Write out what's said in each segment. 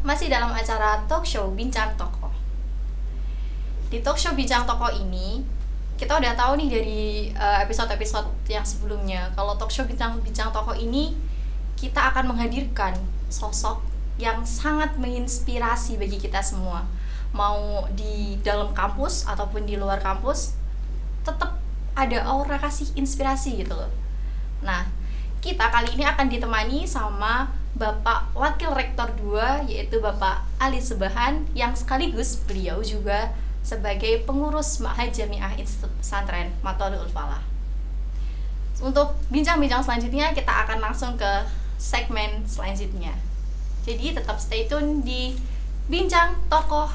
masih dalam acara talk show Bincang Tokoh. Di talk show Bincang Tokoh ini, kita udah tahu nih dari episode-episode yang sebelumnya, kalau talk show Bincang Tokoh ini kita akan menghadirkan sosok yang sangat menginspirasi bagi kita semua. Mau di dalam kampus ataupun di luar kampus, tetap ada aura kasih inspirasi gitu loh. Nah, kita kali ini akan ditemani sama Bapak Wakil Rektor 2, yaitu Bapak Ali Subahan, yang sekaligus beliau juga sebagai pengurus Ma'had Jamiah Institut Pesantren Mathalul Falah. Untuk bincang-bincang selanjutnya, kita akan langsung ke segmen selanjutnya. Jadi tetap stay tune di Bincang Tokoh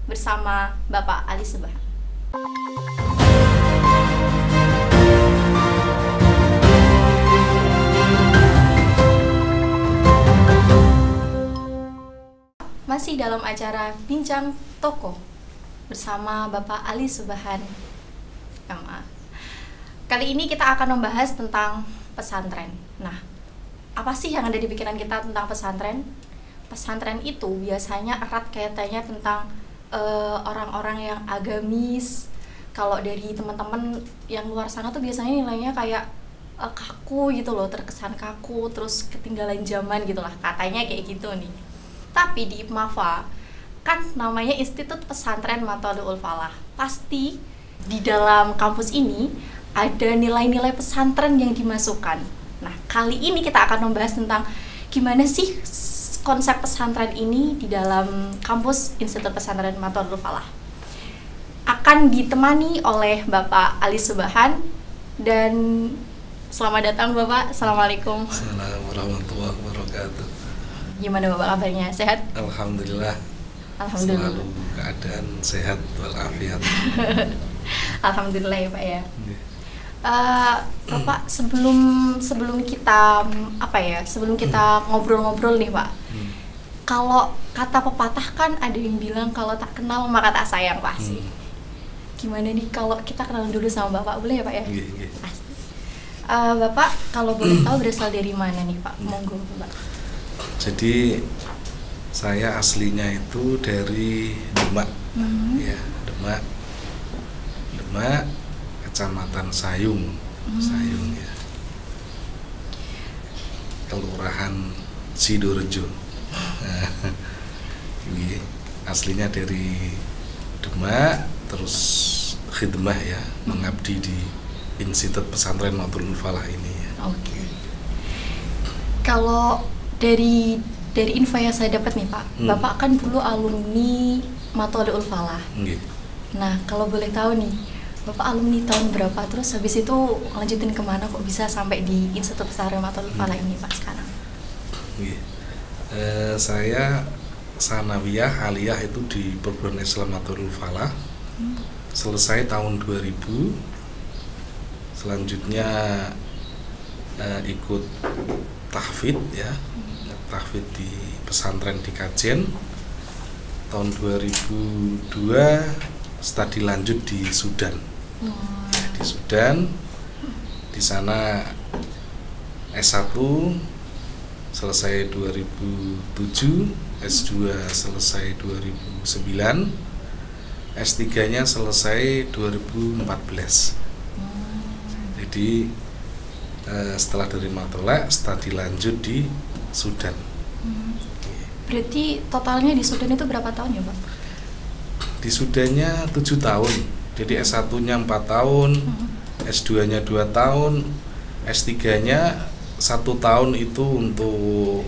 bersama Bapak Ali Subahan. Masih dalam acara Bincang Tokoh bersama Bapak Ali Subahan. Kali ini kita akan membahas tentang pesantren. Nah, apa sih yang ada di pikiran kita tentang pesantren? Pesantren itu biasanya erat kaitannya tentang orang-orang yang agamis. Kalau dari teman-teman yang luar sana tuh biasanya nilainya kayak kaku gitu loh, terkesan kaku, terus ketinggalan zaman gitu lah, katanya kayak gitu nih. Tapi di IPMAFA kan namanya Institut Pesantren Mathalul Falah. Pasti di dalam kampus ini ada nilai-nilai pesantren yang dimasukkan. Nah, kali ini kita akan membahas tentang gimana sih konsep pesantren ini di dalam kampus Institut Pesantren Mathalul Falah. Akan ditemani oleh Bapak Ali Subahan, dan selamat datang Bapak. Assalamualaikum. Assalamualaikum warahmatullahi wabarakatuh. Gimana Bapak kabarnya? Sehat? Alhamdulillah. Alhamdulillah. Selalu keadaan sehat walafiat. Alhamdulillah ya Pak ya. Bapak, sebelum kita ngobrol-ngobrol nih Pak. Kalau kata pepatah kan ada yang bilang kalau tak kenal maka tak sayang pasti. Gimana nih kalau kita kenalan dulu sama Bapak, boleh ya Pak ya? Pasti. Bapak kalau boleh tahu berasal dari mana nih Pak? Monggo Bapak. Jadi saya aslinya itu dari Demak, ya Demak, Kecamatan Sayung, ya, Kelurahan Sidorejo. Ini aslinya dari Demak, terus khidmah ya, mengabdi di Institut Pesantren Mathalul Falah ini. Ya. Oke. Kalau dari info yang saya dapat nih Pak, Bapak kan dulu alumni Mathalul Falah. Nah, kalau boleh tahu nih, Bapak alumni tahun berapa, terus habis itu lanjutin kemana kok bisa sampai di Institut Pesantren Mathalul Falah ini Pak sekarang? Saya sanawiyah aliyah itu di Perguruan Islam Mathalul Falah, selesai tahun 2000. Selanjutnya ikut tahfidz ya, tahfidz di pesantren di Kajen. Tahun 2002 studi lanjut di Sudan. Di Sudan, di sana S1 selesai 2007, S2 selesai 2009, S3-nya selesai 2014. Jadi setelah dari Mathalul, studi lanjut di Sudan. Berarti totalnya di Sudan itu berapa tahun ya Pak? Di Sudannya 7 tahun. Jadi S1-nya 4 tahun, S2-nya 2 tahun, S3-nya 1 tahun itu untuk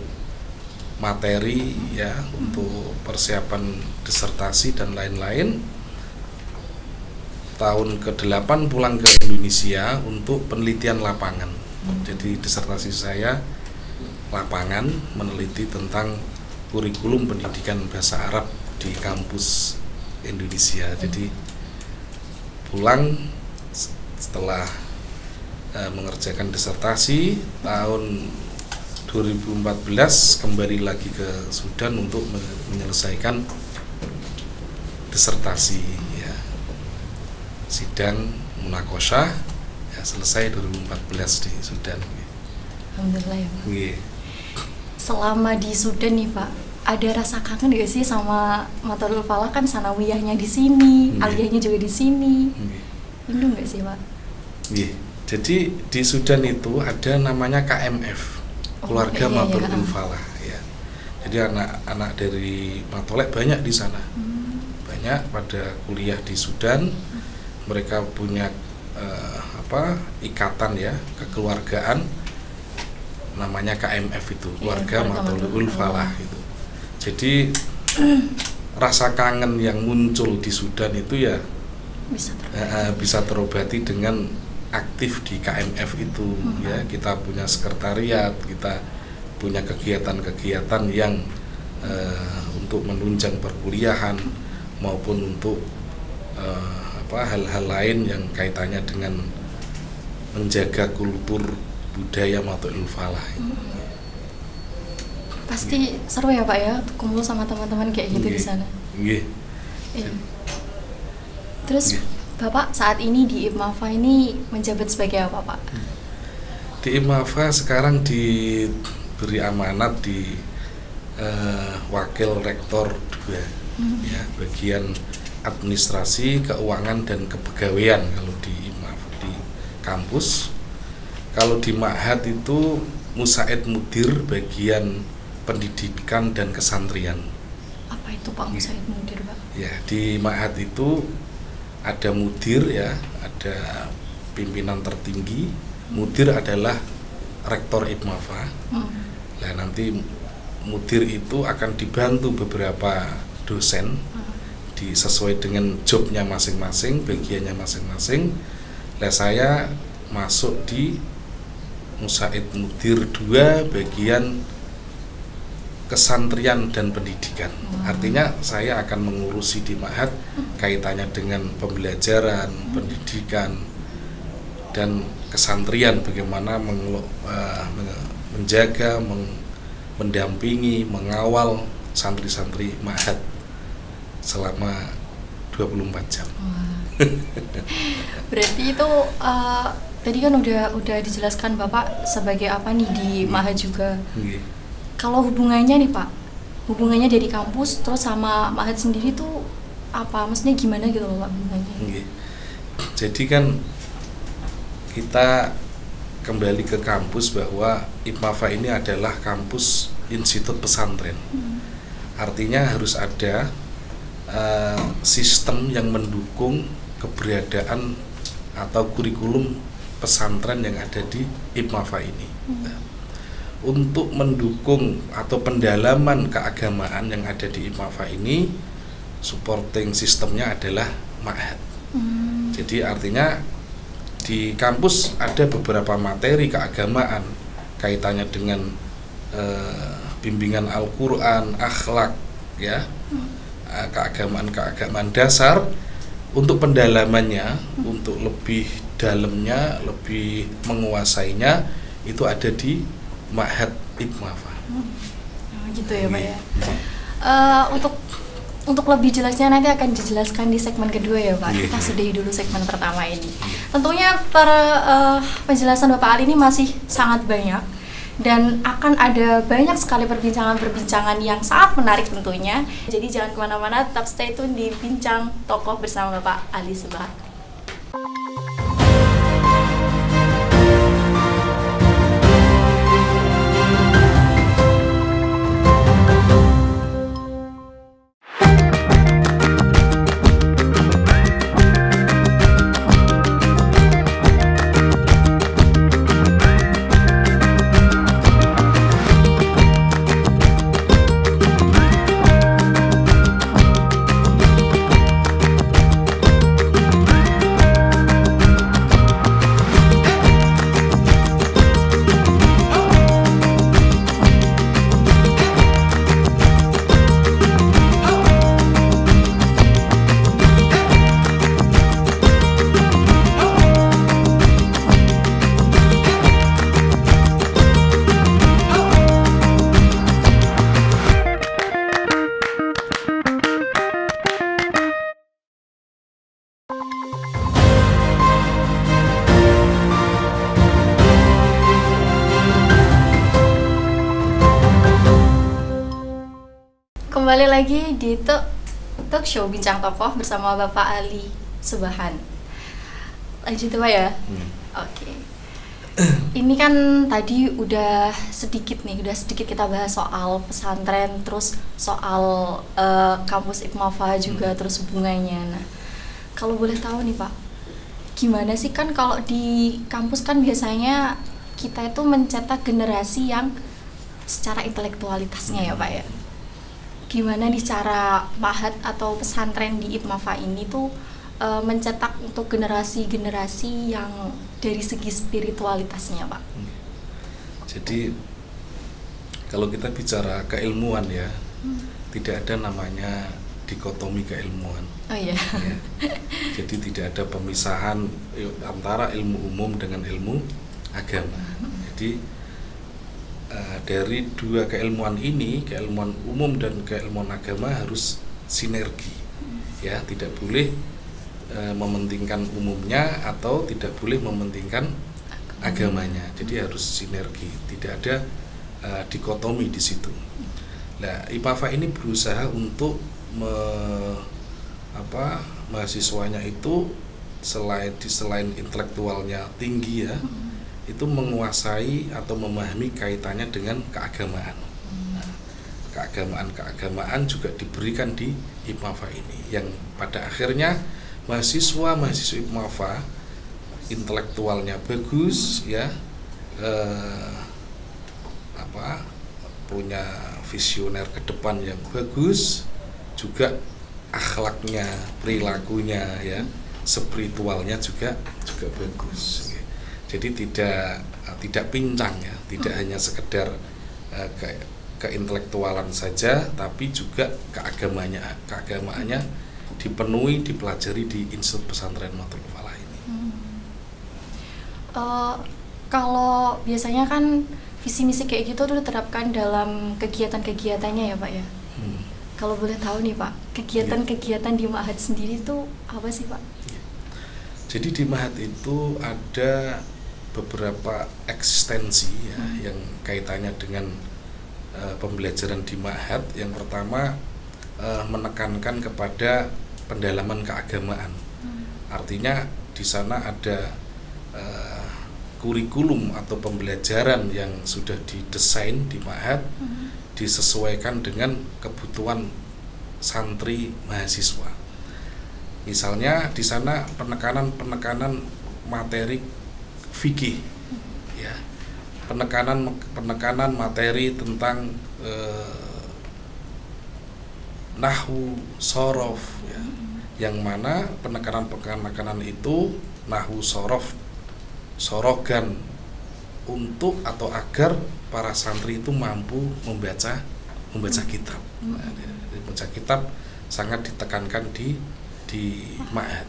materi ya, untuk persiapan disertasi dan lain-lain. Tahun ke-8 pulang ke Indonesia untuk penelitian lapangan. Jadi disertasi saya lapangan, meneliti tentang kurikulum pendidikan bahasa Arab di kampus Indonesia. Jadi pulang setelah mengerjakan disertasi tahun 2014 kembali lagi ke Sudan untuk menyelesaikan disertasi ya. Sidang munakosyah ya, selesai 2014 di Sudan. Alhamdulillah ya Pak. Selama di Sudan nih Pak, ada rasa kangen gak sih sama Matlabul Falah? Kan sanawiyahnya di sini, aliyahnya juga di sini. Rindu gak sih, Pak? Iya. Jadi di Sudan itu ada namanya KMF, keluarga Matlabul Falah ya. Jadi anak-anak dari Matolek banyak di sana. Banyak pada kuliah di Sudan. Mereka punya ikatan ya, kekeluargaan, namanya KMF itu, keluarga Matlabul Falah itu. Jadi rasa kangen yang muncul di Sudan itu ya bisa terobati dengan aktif di KMF itu ya. Kita punya sekretariat, kita punya kegiatan-kegiatan yang untuk menunjang perkuliahan maupun untuk hal-hal lain yang kaitannya dengan menjaga kultur budaya Matlabul Falah. Pasti seru ya Pak ya, kumpul sama teman-teman kayak gitu di sana. Iya. Terus Bapak saat ini di IPMAFA ini menjabat sebagai apa Pak? Di IPMAFA sekarang diberi amanat di Wakil Rektor 2 ya, bagian administrasi, keuangan dan kepegawaian kalau di IPMAFA di kampus. Kalau di Ma'had itu Musaid Mudir bagian pendidikan dan kesantrian. Apa itu Pak Musaid Mudir, Pak? Ya, di Ma'had itu ada mudir ya, ada pimpinan tertinggi. Mudir adalah rektor IPMAFA. Nah, nanti mudir itu akan dibantu beberapa dosen sesuai dengan jobnya masing-masing, bagiannya masing-masing. Nah, saya masuk di Musaid Mudir 2 bagian kesantrian dan pendidikan. Artinya saya akan mengurusi di Ma'had kaitannya dengan pembelajaran, pendidikan dan kesantrian, bagaimana menjaga, mendampingi, mengawal santri-santri Ma'had selama 24 jam. Berarti itu tadi kan udah dijelaskan Bapak sebagai apa nih di Ma'had juga. Kalau hubungannya nih Pak, hubungannya dari kampus terus sama Ma'had sendiri tuh apa? Maksudnya gimana gitu loh Pak hubungannya? Jadi kan kita kembali ke kampus bahwa IPMAFA ini adalah kampus institut pesantren. Artinya harus ada sistem yang mendukung keberadaan atau kurikulum pesantren yang ada di IPMAFA ini. Untuk mendukung atau pendalaman keagamaan yang ada di IPMAFA ini, supporting sistemnya adalah Ma'had. Jadi artinya di kampus ada beberapa materi keagamaan kaitannya dengan bimbingan Al-Quran, akhlak ya, keagamaan dasar. Untuk pendalamannya, untuk lebih dalamnya, lebih menguasainya, itu ada di Ma'had IPMAFA. Gitu ya Pak ya. Untuk lebih jelasnya nanti akan dijelaskan di segmen kedua ya Pak. Kita sudahi dulu segmen pertama ini. Tentunya penjelasan Bapak Ali ini masih sangat banyak dan akan ada banyak sekali perbincangan-perbincangan yang sangat menarik tentunya. Jadi jangan kemana-mana, tetap stay tune di Bincang Tokoh bersama Bapak Ali Subhan. kembali lagi di talk show Bincang Tokoh bersama Bapak Ali Subahan. Lanjut Pak ya? Oke. Ini kan tadi udah sedikit kita bahas soal pesantren, terus soal kampus IPMAFA juga, terus hubungannya. Nah, kalau boleh tahu nih Pak, gimana sih, kan kalau di kampus kan biasanya kita itu mencetak generasi yang secara intelektualitasnya ya Pak ya. Gimana nih cara Ma'had atau pesantren di IPMAFA ini tuh mencetak untuk generasi-generasi yang dari segi spiritualitasnya Pak? Jadi kalau kita bicara keilmuan ya, tidak ada namanya dikotomi keilmuan. Oh iya. Ya. Jadi tidak ada pemisahan antara ilmu umum dengan ilmu agama. Jadi dari dua keilmuan ini, keilmuan umum dan keilmuan agama harus sinergi. Ya, tidak boleh mementingkan umumnya atau tidak boleh mementingkan agamanya. Jadi harus sinergi, tidak ada dikotomi di situ. Nah, IPMAFA ini berusaha untuk mahasiswanya itu selain intelektualnya tinggi ya, itu menguasai atau memahami kaitannya dengan keagamaan. Nah, keagamaan juga diberikan di IPMAFA ini, yang pada akhirnya mahasiswa-mahasiswa IPMAFA intelektualnya bagus ya, punya visioner ke depan yang bagus, juga akhlaknya, perilakunya ya, spiritualnya juga bagus. Jadi tidak pincang ya, tidak hanya sekedar keintelektualan saja, tapi juga keagamaannya dipenuhi, dipelajari di Institut Pesantren Matul Falah ini. Kalau biasanya kan visi misi kayak gitu tuh diterapkan dalam kegiatan-kegiatannya ya Pak ya. Kalau boleh tahu nih Pak, kegiatan-kegiatan di Ma'had sendiri tuh apa sih Pak? Jadi di Ma'had itu ada beberapa eksistensi ya, yang kaitannya dengan pembelajaran di Ma'had. Yang pertama menekankan kepada pendalaman keagamaan. Artinya di sana ada kurikulum atau pembelajaran yang sudah didesain di Ma'had, disesuaikan dengan kebutuhan santri mahasiswa. Misalnya di sana penekanan materi fikih ya, penekanan materi tentang nahwu, sorof ya, yang mana penekanan itu nahwu, sorogan untuk atau agar para santri itu mampu membaca kitab. Membaca kitab sangat ditekankan di Ma'had.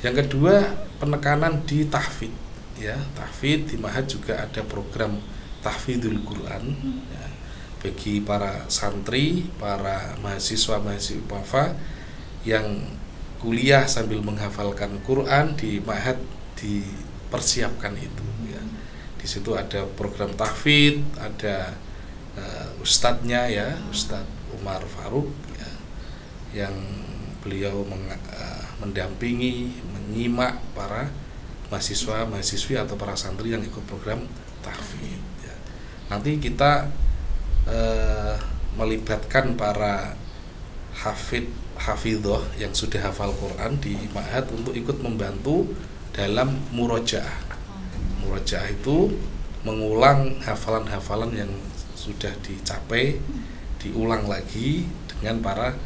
Yang kedua, penekanan di tahfidz ya. Tahfidz di Ma'had juga ada program tahfidzul Quran ya, bagi para santri, para mahasiswa-mahasiswa IPMAFA yang kuliah sambil menghafalkan Quran, di Ma'had dipersiapkan itu ya. Di situ ada program tahfidz, ada ustadznya ya, Ustadz Umar Faruk ya, yang beliau mendampingi, menyimak para mahasiswa-mahasiswi atau para santri yang ikut program tahfidz ya. Nanti kita melibatkan para hafidhoh yang sudah hafal Quran di Ma'had untuk ikut membantu dalam murojaah. Murojaah itu mengulang hafalan-hafalan yang sudah dicapai, diulang lagi dengan para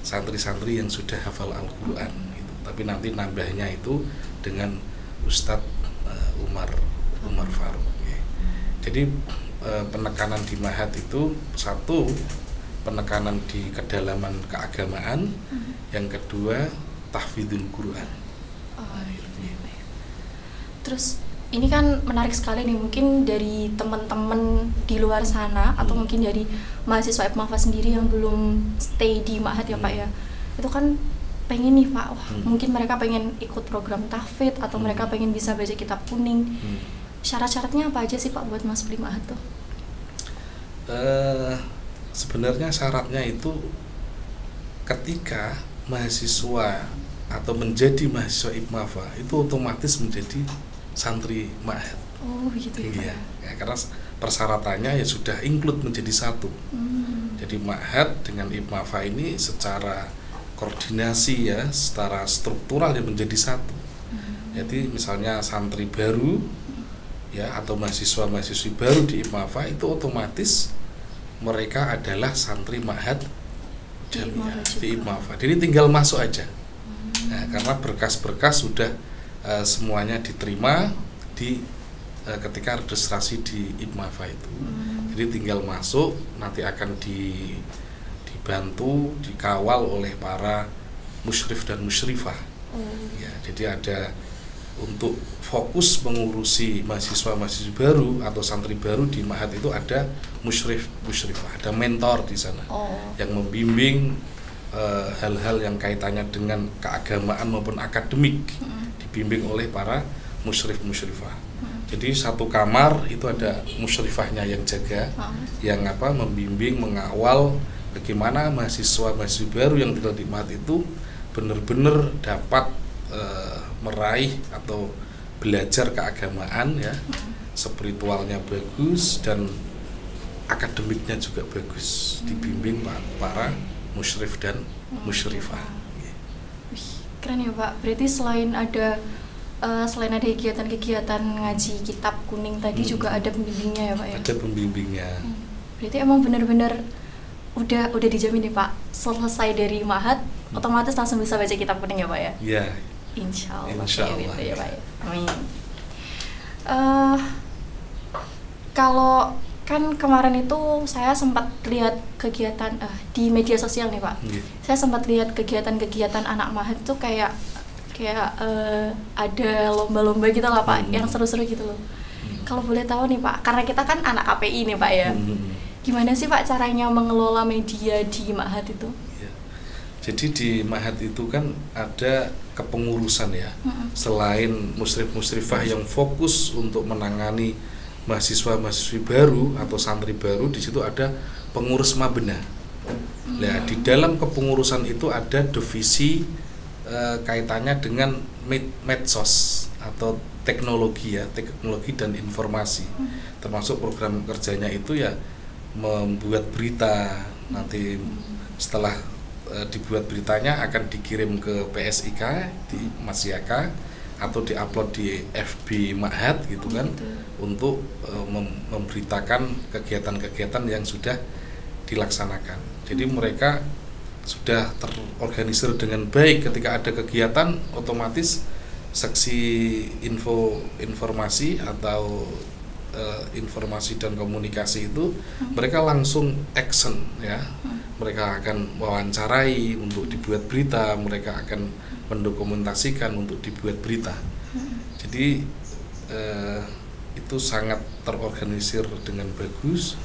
santri-santri yang sudah hafal Al-Quran gitu. Tapi nanti nambahnya itu dengan Ustadz Umar Faruk ya. Jadi penekanan di Ma'had itu satu, penekanan di kedalaman keagamaan, yang kedua tahfidzul Quran. Terus ini kan menarik sekali nih, mungkin dari teman-teman di luar sana atau mungkin dari mahasiswa IPMAFA sendiri yang belum stay di Ma'had ya Pak ya, itu kan pengen nih Pak, mungkin mereka pengen ikut program tahfidz atau mereka pengen bisa baca kitab kuning. Syarat-syaratnya apa aja sih Pak buat masuk di Ma'had tuh? Sebenarnya syaratnya itu ketika mahasiswa atau menjadi mahasiswa IPMAFA itu otomatis menjadi santri ma'had. Oh gitu ya. Iya, ya, karena persyaratannya ya sudah include menjadi satu. Jadi ma'had dengan IPMAFA ini secara koordinasi ya, secara struktural ya menjadi satu. Jadi misalnya santri baru ya atau mahasiswa-mahasiswi baru di IPMAFA itu otomatis mereka adalah santri ma'had jamiah di IPMAFA. Jadi tinggal masuk aja. Nah, karena berkas-berkas sudah semuanya diterima di ketika registrasi di IPMAFA itu. Jadi tinggal masuk, nanti akan dibantu, dikawal oleh para musyrif dan musyrifah. Ya, jadi ada untuk fokus mengurusi mahasiswa-mahasiswi baru atau santri baru di ma'had itu ada musyrifah, ada mentor di sana yang membimbing hal-hal yang kaitannya dengan keagamaan maupun akademik, dibimbing oleh para musyrifah. Jadi satu kamar itu ada musyrifahnya yang jaga, yang membimbing, mengawal bagaimana mahasiswa-mahasiswi baru yang tinggal di ma'had itu benar-benar dapat meraih atau belajar keagamaan ya, spiritualnya bagus dan akademiknya juga bagus, dibimbing para musyrif dan musyrifah. Keren ya Pak. Berarti selain ada kegiatan-kegiatan ngaji kitab kuning tadi juga ada pembimbingnya ya Pak ya? Ada pembimbingnya. Berarti emang benar-benar udah dijamin nih Pak, selesai dari ma'had otomatis langsung bisa baca kitab kuning ya Pak ya? Iya. Insya Allah. Gitu ya Pak ya. Amin. Kalau kan kemarin itu saya sempat lihat kegiatan di media sosial nih Pak. Saya sempat lihat kegiatan-kegiatan anak ma'had itu kayak ada lomba-lomba gitu lah Pak, yang seru-seru gitu loh. Kalau boleh tahu nih Pak, karena kita kan anak KPI nih Pak ya, gimana sih Pak caranya mengelola media di ma'had itu? Ya. Jadi di ma'had itu kan ada kepengurusan ya, selain musyrif-musyrifah yang fokus untuk menangani mahasiswa-mahasiswi baru atau santri baru, di situ ada pengurus mabena. Nah, di dalam kepengurusan itu ada divisi kaitannya dengan medsos atau teknologi ya, teknologi dan informasi. Termasuk program kerjanya itu ya membuat berita. Nanti setelah dibuat beritanya akan dikirim ke PSIK di Masyaka atau diupload di FB Ma'had gitu kan, untuk memberitakan kegiatan-kegiatan yang sudah dilaksanakan. Jadi mereka sudah terorganisir dengan baik. Ketika ada kegiatan, otomatis seksi informasi atau informasi dan komunikasi itu mereka langsung action ya. Mereka akan wawancarai untuk dibuat berita, mereka akan mendokumentasikan untuk dibuat berita. Jadi itu sangat terorganisir dengan bagus,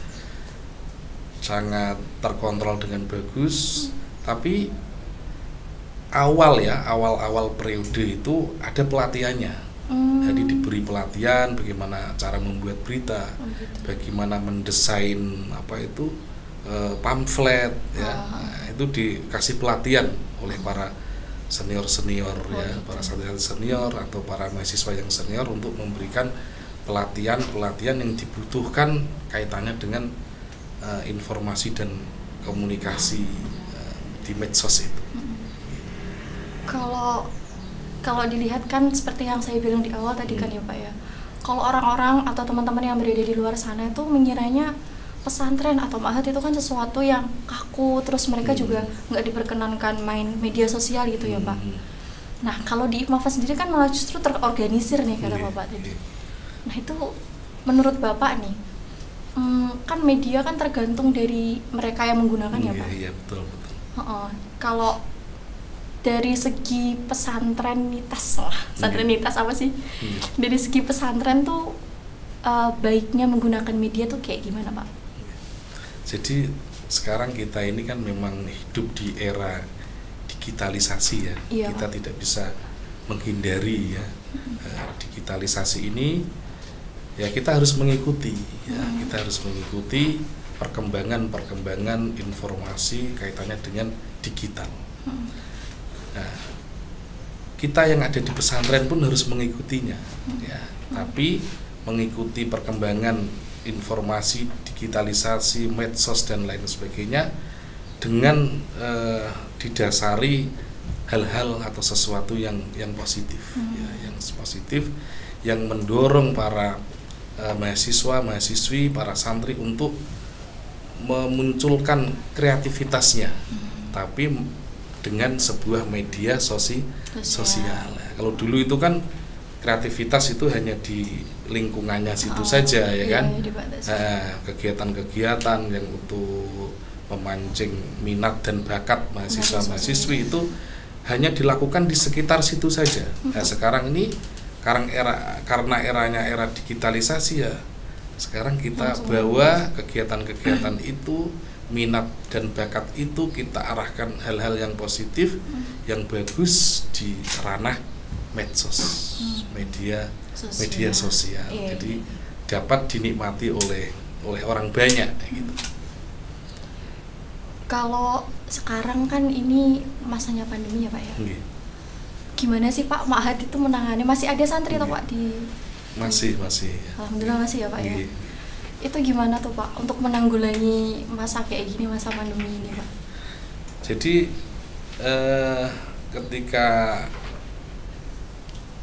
sangat terkontrol dengan bagus. Tapi awal periode itu ada pelatihannya. Jadi diberi pelatihan bagaimana cara membuat berita, bagaimana mendesain pamflet ya. Nah, itu dikasih pelatihan oleh para senior ya, para santri senior atau para mahasiswa yang senior untuk memberikan pelatihan yang dibutuhkan kaitannya dengan informasi dan komunikasi di medsos itu. Kalau dilihat kan seperti yang saya bilang di awal tadi kan ya Pak ya, kalau orang-orang atau teman-teman yang berada di luar sana itu mengiranya pesantren atau ma'had itu kan sesuatu yang kaku, terus mereka juga nggak diperkenankan main media sosial gitu ya Pak. Nah kalau di IPMAFA sendiri kan malah justru terorganisir nih kata Bapak tadi. Nah itu menurut Bapak nih, kan media kan tergantung dari mereka yang menggunakan ya Pak. Iya betul. Kalau dari segi pesantrenitas apa sih? Dari segi pesantren tuh baiknya menggunakan media tuh kayak gimana Pak? Jadi sekarang kita ini kan memang hidup di era digitalisasi ya. Iya, kita Pak. Tidak bisa menghindari ya digitalisasi ini. Ya kita harus mengikuti ya, kita harus mengikuti perkembangan informasi kaitannya dengan digital. Nah, kita yang ada di pesantren pun harus mengikutinya, ya. Tapi mengikuti perkembangan informasi, digitalisasi, medsos dan lain sebagainya dengan didasari hal-hal atau sesuatu yang positif, ya, yang positif, yang mendorong para mahasiswa, mahasiswi, para santri untuk memunculkan kreativitasnya, tapi dengan sebuah media sosial. Kalau dulu itu kan kreativitas itu hanya di lingkungannya situ saja, ya kan. Kegiatan-kegiatan yang untuk memancing minat dan bakat mahasiswa-mahasiswi itu hanya dilakukan di sekitar situ saja. Nah, sekarang ini karena eranya era digitalisasi, ya sekarang kita bawa kegiatan-kegiatan itu, minat dan bakat itu kita arahkan hal-hal yang positif, yang bagus di ranah medsos, media sosial. Jadi dapat dinikmati oleh orang banyak, gitu. Kalau sekarang kan ini masanya pandemi ya Pak ya. Gimana sih Pak Ma'had itu menangani? Masih ada santri atau Pak di? Masih. Alhamdulillah masih ya Pak ya. Itu gimana tuh Pak untuk menanggulangi masa kayak gini, masa pandemi ini Pak? Jadi ketika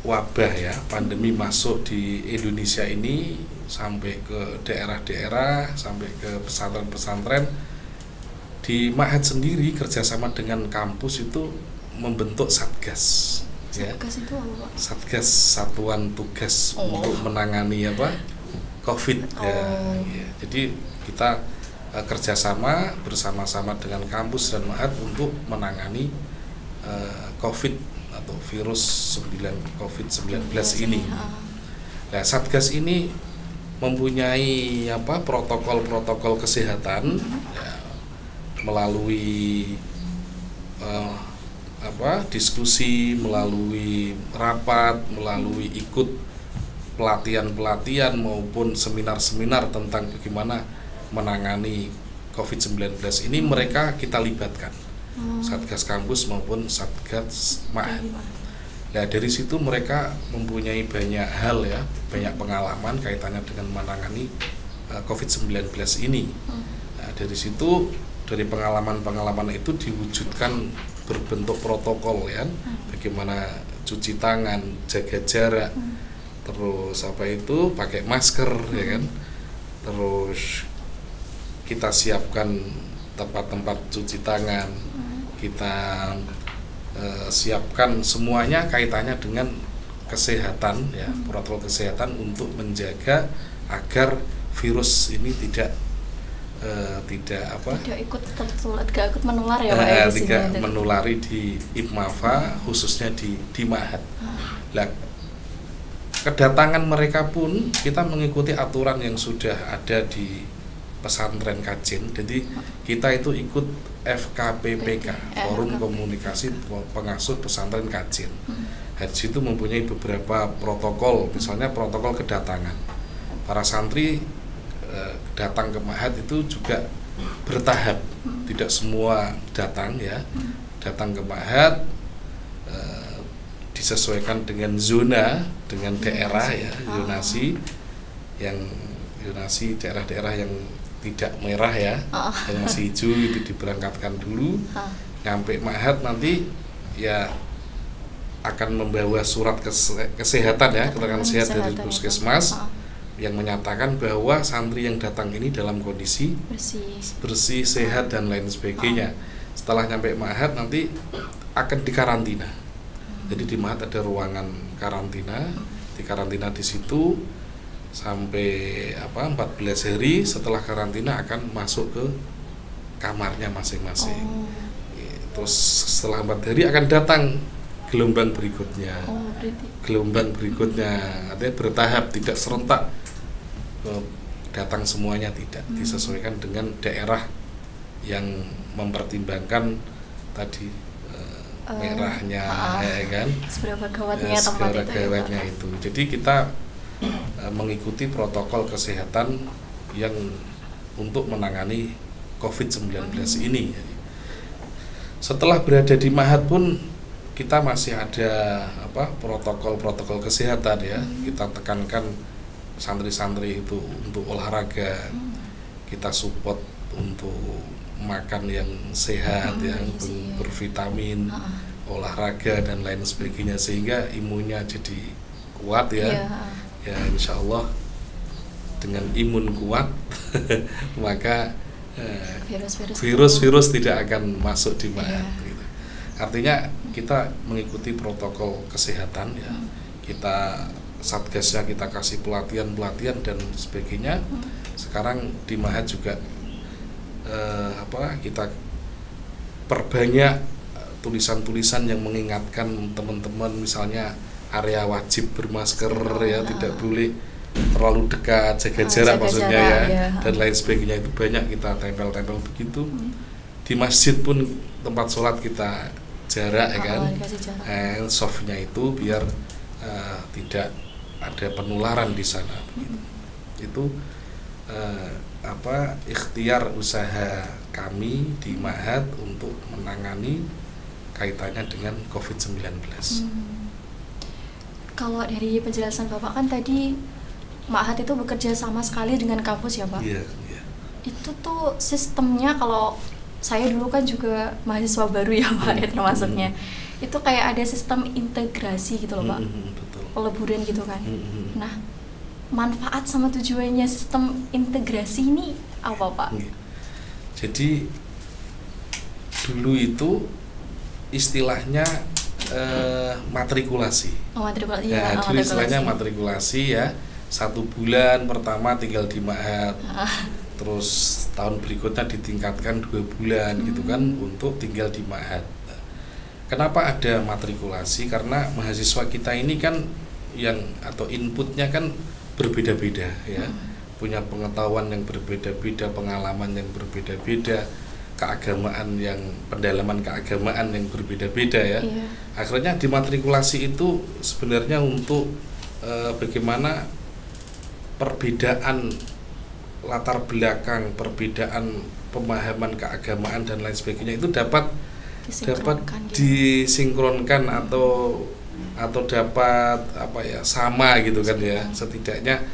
wabah, ya, pandemi masuk di Indonesia ini sampai ke daerah-daerah, sampai ke pesantren-pesantren, di Ma'had sendiri kerjasama dengan kampus itu membentuk satgas. Satgas itu apa Pak? Satgas, satuan tugas untuk menangani COVID. Ya. Jadi kita kerjasama bersama-sama dengan kampus dan Ma'had untuk menangani COVID atau virus COVID-19 ini. Nah, satgas ini mempunyai protokol kesehatan, ya, melalui diskusi, melalui rapat, melalui ikut pelatihan maupun seminar-seminar tentang bagaimana menangani COVID-19 ini, mereka kita libatkan, Satgas kampus maupun Satgas Ma'had. Nah, dari situ mereka mempunyai banyak hal, ya, banyak pengalaman kaitannya dengan menangani COVID-19 ini. Nah, dari situ, dari pengalaman itu diwujudkan berbentuk protokol, ya, bagaimana cuci tangan, jaga jarak, terus pakai masker, ya kan, terus kita siapkan tempat-tempat cuci tangan, kita siapkan semuanya kaitannya dengan kesehatan, ya, protokol kesehatan untuk menjaga agar virus ini tidak ikut menular ya Pak, tidak menulari di IPMAFA, khususnya di Ma'had. Nah, kedatangan mereka pun kita mengikuti aturan yang sudah ada di pesantren Kajin. Jadi kita itu ikut FKPPK, Forum Komunikasi Pengasuh Pesantren Kajin. Di situ mempunyai beberapa protokol, misalnya protokol kedatangan. Para santri datang ke Ma'had itu juga bertahap, tidak semua datang, ya. Datang ke Ma'had disesuaikan dengan zona, dengan daerah, ya, zonasi daerah-daerah yang tidak merah, ya, yang masih hijau itu diberangkatkan dulu. Nyampe Ma'had nanti, ya, akan membawa surat kesehatan, ya, keterangan sehat dari Puskesmas yang menyatakan bahwa santri yang datang ini dalam kondisi bersih, sehat dan lain sebagainya. Setelah nyampe Ma'had nanti akan dikarantina. Jadi di Ma'had ada ruangan karantina, dikarantina di situ sampai 14 hari. Setelah karantina akan masuk ke kamarnya masing-masing. Terus setelah 4 hari akan datang gelombang berikutnya. Artinya bertahap, tidak serentak datang semuanya, tidak, disesuaikan dengan daerah yang mempertimbangkan tadi merahnya, ya kan, seberapa gawatnya itu. Jadi kita mengikuti protokol kesehatan yang untuk menangani COVID-19 ini. Setelah berada di Ma'had pun kita masih ada protokol-protokol kesehatan ya. Kita tekankan santri-santri itu untuk olahraga, kita support untuk makan yang sehat, yang bervitamin, olahraga dan lain sebagainya, sehingga imunnya jadi kuat ya. Ya insya Allah dengan imun kuat maka virus-virus tidak akan masuk di Ma'had. Gitu. Artinya kita mengikuti protokol kesehatan ya. Kita satgasnya kita kasih pelatihan dan sebagainya. Sekarang di Ma'had juga kita perbanyak tulisan-tulisan yang mengingatkan teman-teman, misalnya area wajib bermasker ya, tidak boleh terlalu dekat, jaga jarak maksudnya ya, dan lain sebagainya. Itu banyak kita tempel-tempel begitu. Di masjid pun tempat sholat kita jarak ya kan, softnya itu biar tidak ada penularan di sana. Itu ikhtiar usaha kami di Ma'had untuk menangani kaitannya dengan COVID-19. Kalau dari penjelasan Bapak kan tadi Ma'had itu bekerja sama sekali dengan kampus ya Pak? Iya. Itu tuh sistemnya, kalau saya dulu kan juga mahasiswa baru ya Pak ya termasuknya, itu kayak ada sistem integrasi gitu loh Pak, betul. Peleburan gitu kan. Nah, manfaat sama tujuannya sistem integrasi ini apa Pak? Jadi dulu itu istilahnya matrikulasi. Matrikulasi. Dulu istilahnya matrikulasi ya. 1 bulan pertama tinggal di Ma'had. Terus tahun berikutnya ditingkatkan 2 bulan gitu kan untuk tinggal di Ma'had. Kenapa ada matrikulasi? Karena mahasiswa kita ini kan inputnya kan berbeda-beda ya. Punya pengetahuan yang berbeda-beda, pengalaman yang berbeda-beda, pendalaman keagamaan yang berbeda-beda ya. Akhirnya dimatrikulasi itu sebenarnya untuk bagaimana perbedaan latar belakang, perbedaan pemahaman keagamaan dan lain sebagainya itu dapat disinkronkan atau dapat sama gitu kan ya. Setidaknya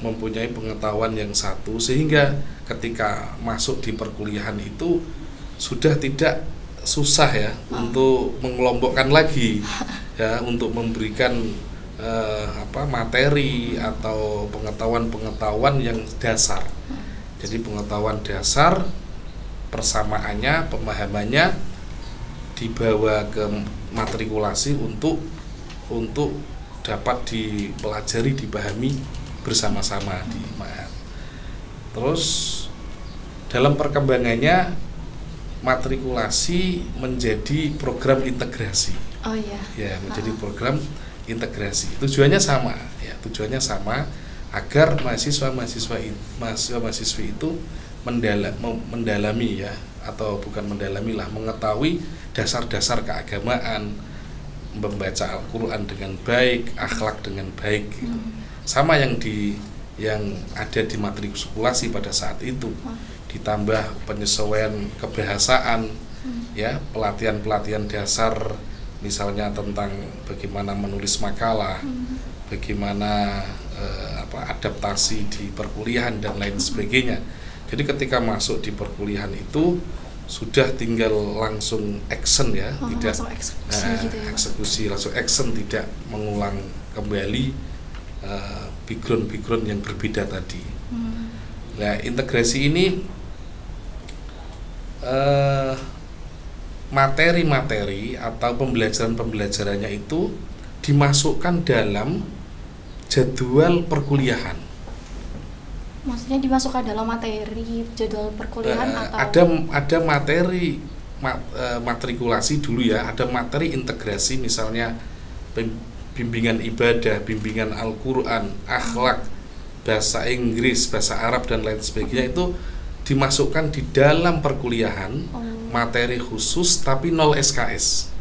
mempunyai pengetahuan yang satu, sehingga ketika masuk di perkuliahan itu sudah tidak susah ya untuk mengelompokkan lagi ya, untuk memberikan materi atau pengetahuan yang dasar. Jadi pengetahuan dasar, persamaannya, pemahamannya dibawa ke matrikulasi untuk dapat dipelajari, dipahami bersama-sama di Ma'had. Terus dalam perkembangannya matrikulasi menjadi program integrasi. Ya, menjadi program integrasi. Tujuannya sama agar mahasiswa-mahasiswi itu mendalami ya, atau bukan mendalami lah, mengetahui dasar-dasar keagamaan, membaca Al-Qur'an dengan baik, akhlak dengan baik gitu. Sama yang ada di matrikulasi pada saat itu, ditambah penyesuaian kebahasaan ya, pelatihan dasar, misalnya tentang bagaimana menulis makalah, bagaimana adaptasi di perkuliahan dan lain sebagainya. Jadi ketika masuk di perkuliahan itu sudah tinggal langsung action ya, tidak langsung eksekusi gitu ya, eksekusi langsung action, tidak mengulang kembali background yang berbeda tadi. Nah, integrasi ini materi-materi atau pembelajarannya itu dimasukkan dalam jadwal perkuliahan. Maksudnya dimasukkan dalam materi jadwal perkuliahan atau ada materi matrikulasi dulu ya, ada materi integrasi, misalnya bimbingan ibadah, bimbingan Al-Qur'an, akhlak, bahasa Inggris, bahasa Arab dan lain sebagainya, itu dimasukkan di dalam perkuliahan, materi khusus tapi 0 SKS.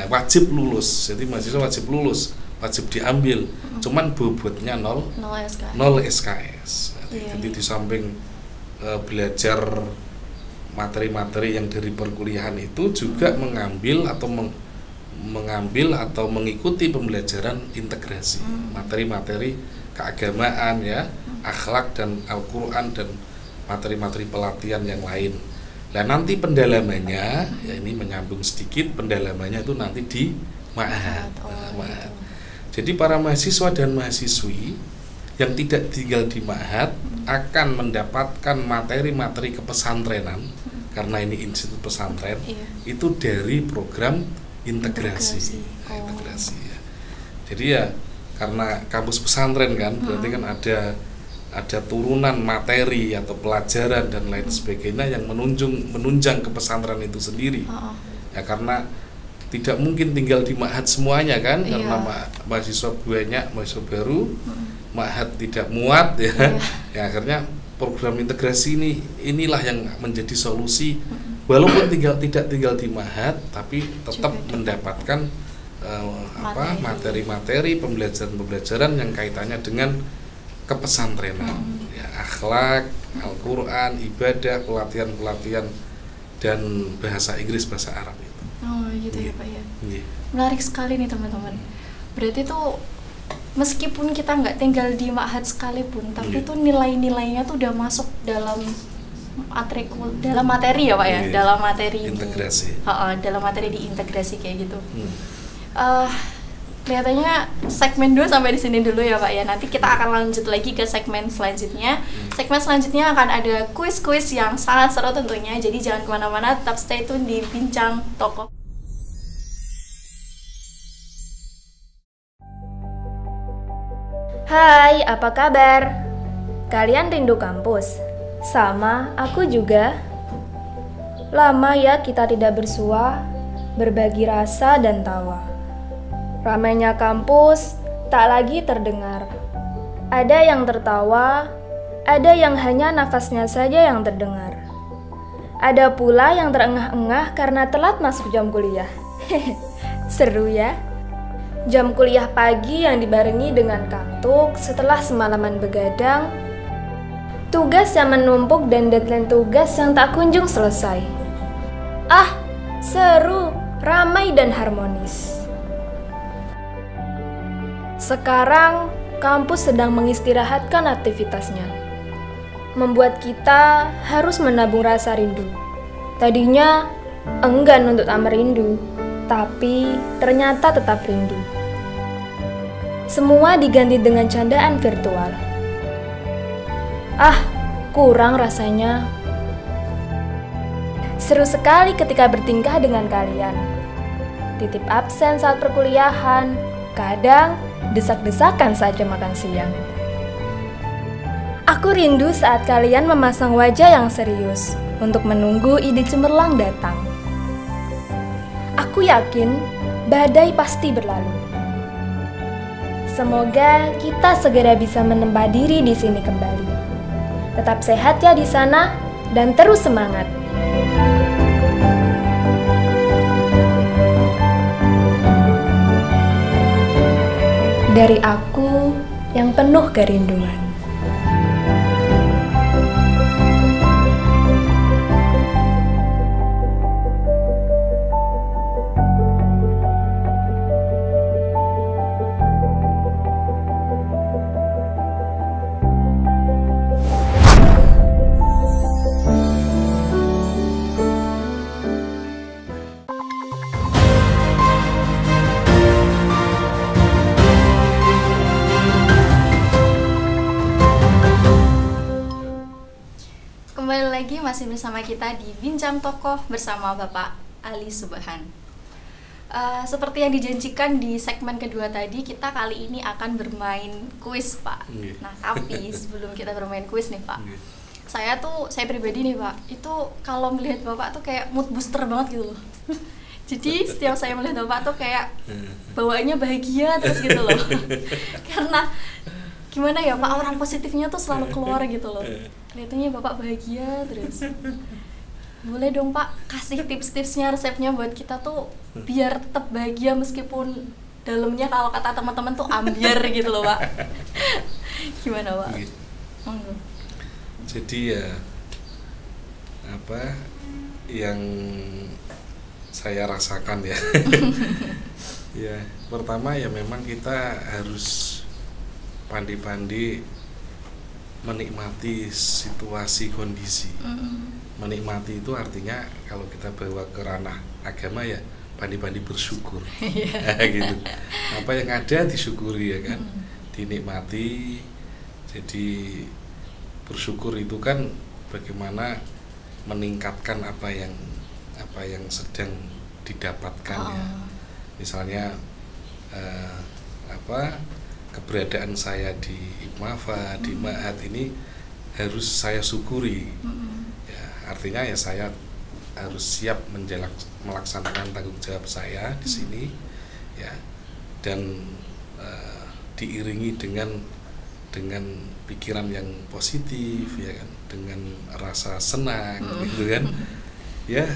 Wajib lulus. Jadi mahasiswa wajib lulus, wajib diambil. Cuman bobotnya 0 SKS. Iya, Jadi iya. di samping belajar materi-materi yang dari perkuliahan itu juga mengambil atau mengikuti pembelajaran integrasi materi-materi keagamaan ya, akhlak dan Al-Qur'an dan materi-materi pelatihan yang lain. Nah, nanti pendalamannya ya ini menyambung sedikit, pendalamannya itu nanti di ma'had. Ma'had. Jadi para mahasiswa dan mahasiswi yang tidak tinggal di ma'had akan mendapatkan materi-materi kepesantrenan karena ini institut pesantren itu dari program integrasi. Integrasi ya. Jadi ya karena kampus pesantren kan berarti kan ada turunan materi atau pelajaran dan lain sebagainya yang menunjang ke pesantren itu sendiri. Ya karena tidak mungkin tinggal di ma'had semuanya kan, karena mahasiswa banyak, mahasiswa baru, ma'had tidak muat ya. Ya akhirnya program integrasi inilah yang menjadi solusi walaupun tidak tinggal di ma'had tapi tetap mendapatkan materi-materi pembelajaran yang kaitannya dengan kepesantrenan, ya, akhlak, Al-Qur'an, ibadah, pelatihan-pelatihan dan bahasa Inggris, bahasa Arab itu. Oh gitu ya Pak ya. Menarik sekali nih teman-teman. Berarti tuh meskipun kita nggak tinggal di ma'had sekalipun, tapi tuh nilai-nilainya tuh udah masuk dalam materi ya Pak ya, dalam materi integrasi. Dalam materi di integrasi kayak gitu. Kelihatannya segmen 2 sampai di sini dulu ya Pak ya. Nanti kita akan lanjut lagi ke segmen selanjutnya. Segmen selanjutnya akan ada kuis-kuis yang sangat seru tentunya. Jadi jangan kemana-mana, tetap stay tune di Bincang Tokoh. Hai, apa kabar? Kalian rindu kampus? Sama, aku juga. Lama ya kita tidak bersua, berbagi rasa dan tawa. Ramainya kampus tak lagi terdengar. Ada yang tertawa, ada yang hanya nafasnya saja yang terdengar. Ada pula yang terengah-engah karena telat masuk jam kuliah. Seru ya? Jam kuliah pagi yang dibarengi dengan kantuk setelah semalaman begadang, tugas yang menumpuk dan deadline tugas yang tak kunjung selesai. Ah, seru, ramai dan harmonis. Sekarang, kampus sedang mengistirahatkan aktivitasnya. Membuat kita harus menabung rasa rindu. Tadinya enggan untuk tak merindu, tapi ternyata tetap rindu. Semua diganti dengan candaan virtual. Ah, kurang rasanya. Seru sekali ketika bertingkah dengan kalian. Titip absen saat perkuliahan, kadang desak-desakan saja makan siang. Aku rindu saat kalian memasang wajah yang serius untuk menunggu ide cemerlang datang. Aku yakin badai pasti berlalu. Semoga kita segera bisa menempa diri di sini kembali. Tetap sehat ya di sana dan terus semangat. Dari aku yang penuh kerinduan. Masih bersama kita di Bincang Tokoh bersama Bapak Ali Subhan. Seperti yang dijanjikan di segmen kedua tadi, kita kali ini akan bermain kuis Pak. Nah tapi sebelum kita bermain kuis nih Pak, saya pribadi nih Pak, itu kalau melihat Bapak tuh kayak mood booster banget gitu loh. Jadi setiap saya melihat Bapak tuh kayak bawaannya bahagia terus gitu loh. Karena gimana ya Pak, orang positifnya tuh selalu keluar gitu loh. Kelihatannya Bapak bahagia terus. Boleh dong Pak kasih tips-tipsnya, resepnya buat kita tuh biar tetap bahagia meskipun dalamnya kalau kata teman-teman tuh ambiar gitu loh Pak. Gimana Pak? Jadi ya apa yang saya rasakan ya. Ya, pertama ya memang kita harus pandai-pandai menikmati situasi kondisi. Menikmati itu artinya kalau kita bawa ke ranah agama ya pandai-pandai bersyukur. Gitu. Apa yang ada disyukuri ya kan, dinikmati. Jadi bersyukur itu kan bagaimana meningkatkan apa yang sedang didapatkan ya. Misalnya keberadaan saya di Hikmafa, di Ma'had ini harus saya syukuri. Ya, artinya ya saya harus siap melaksanakan tanggung jawab saya di sini ya, dan diiringi dengan pikiran yang positif ya kan, dengan rasa senang gitu kan. Ya,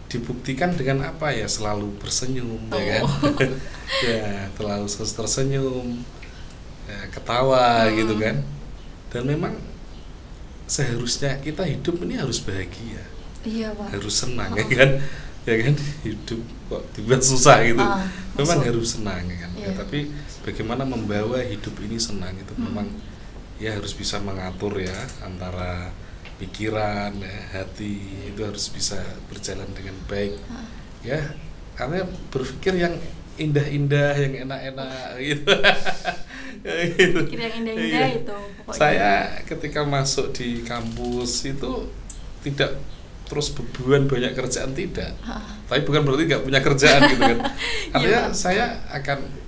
dibuktikan dengan apa ya, selalu bersenyum ya kan. Ya, selalu tersenyum ya, ketawa gitu kan. Dan memang seharusnya kita hidup ini harus bahagia. Iya, Pak. Harus senang ya kan. Ya kan, hidup kok dibuat susah gitu. Memang harus senang ya kan. Ya, tapi bagaimana membawa hidup ini senang itu memang ya harus bisa mengatur ya antara pikiran, ya, hati itu harus bisa berjalan dengan baik. Ya, karena berpikir yang indah-indah, yang enak-enak gitu. Gitu. Pikir yang indah-indah itu pokoknya. Saya ketika masuk di kampus itu tidak terus beban banyak kerjaan, tidak. Tapi bukan berarti nggak punya kerjaan gitu kan. Artinya saya akan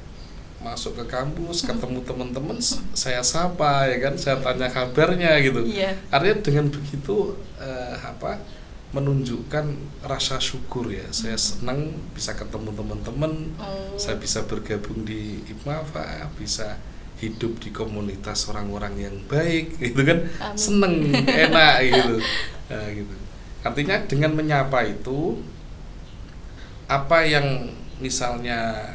masuk ke kampus, ketemu teman-teman, saya sapa ya kan, saya tanya kabarnya gitu. Artinya dengan begitu menunjukkan rasa syukur ya. Saya senang bisa ketemu teman-teman, saya bisa bergabung di Hikmafa, bisa hidup di komunitas orang-orang yang baik gitu kan. Amin. Seneng, enak gitu. Nah, gitu. Artinya dengan menyapa itu, apa yang misalnya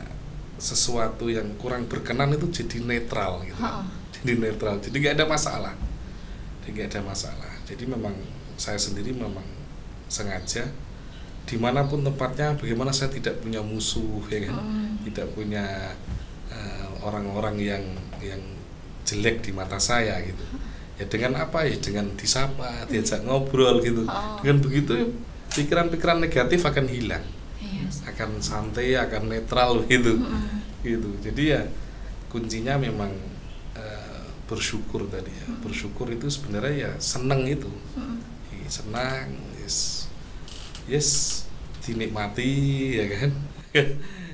sesuatu yang kurang berkenan itu jadi netral gitu. Jadi netral, jadi nggak ada masalah. Jadi memang saya sendiri memang sengaja dimanapun tempatnya, bagaimana saya tidak punya musuh ya kan, tidak punya orang-orang yang jelek di mata saya gitu. Ya dengan apa ya, dengan disapa, diajak ngobrol gitu. Dengan begitu pikiran-pikiran negatif akan hilang. Akan santai, akan netral gitu. Gitu. Jadi ya kuncinya memang bersyukur tadi ya. Bersyukur itu sebenarnya ya senang itu. Senang, yes, dinikmati ya kan.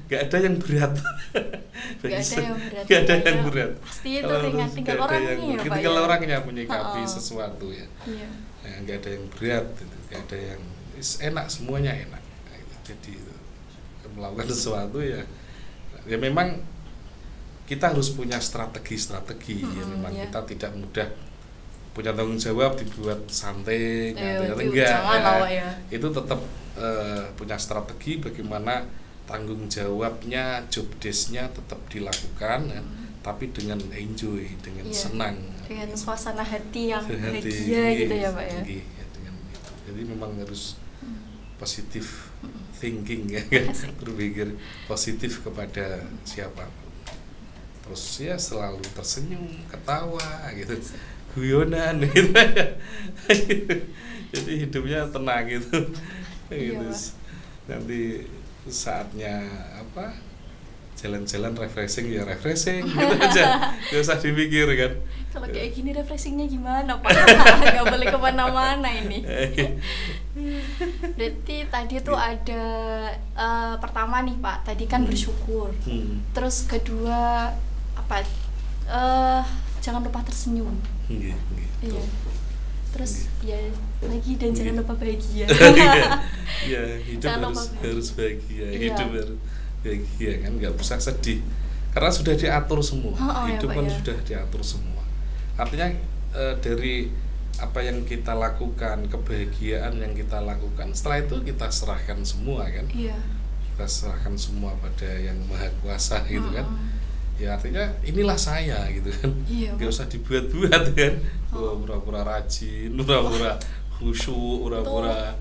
Gak ada yang berat. Gak ada yang berat. Pasti itu tinggal orangnya ya, Pak. Tinggal orangnya menyikapi sesuatu ya. Gak ada yang berat, gak ada yang enak, semuanya enak. Jadi melakukan sesuatu ya memang kita harus punya strategi ya. Memang kita tidak mudah punya tanggung jawab dibuat santai, enggak. Itu tetap punya strategi bagaimana tanggung jawabnya, job desk-nya tetap dilakukan, tapi dengan enjoy, dengan senang, dengan suasana hati yang bahagia gitu ya, Pak ya. Dengan itu. Jadi memang harus positif thinking ya kan, berpikir positif kepada siapapun. Terus ya selalu tersenyum, ketawa gitu, guyonan gitu. Jadi hidupnya tenang gitu. Gitu. Nanti saatnya jalan-jalan refreshing ya refreshing gitu aja, nggak usah dipikir kan. Kalau kayak gini refreshingnya gimana, Pak? Nggak boleh kemana-mana ini. Berarti tadi tuh ada pertama nih, Pak, tadi kan bersyukur. Terus kedua jangan lupa tersenyum. Iya. Terus ya lagi dan jangan lupa bahagia. Ya, hidup harus bahagia. Hidup harus bahagia kan, nggak usah sedih karena sudah diatur semua. Hidup kan sudah diatur semua. Artinya dari apa yang kita lakukan, kebahagiaan yang kita lakukan, setelah itu kita serahkan semua kan. Kita serahkan semua pada yang Maha Kuasa gitu kan. Ya artinya inilah saya gitu kan. Nggak usah dibuat-buat kan. pura-pura rajin, pura-pura khusyuk, pura-pura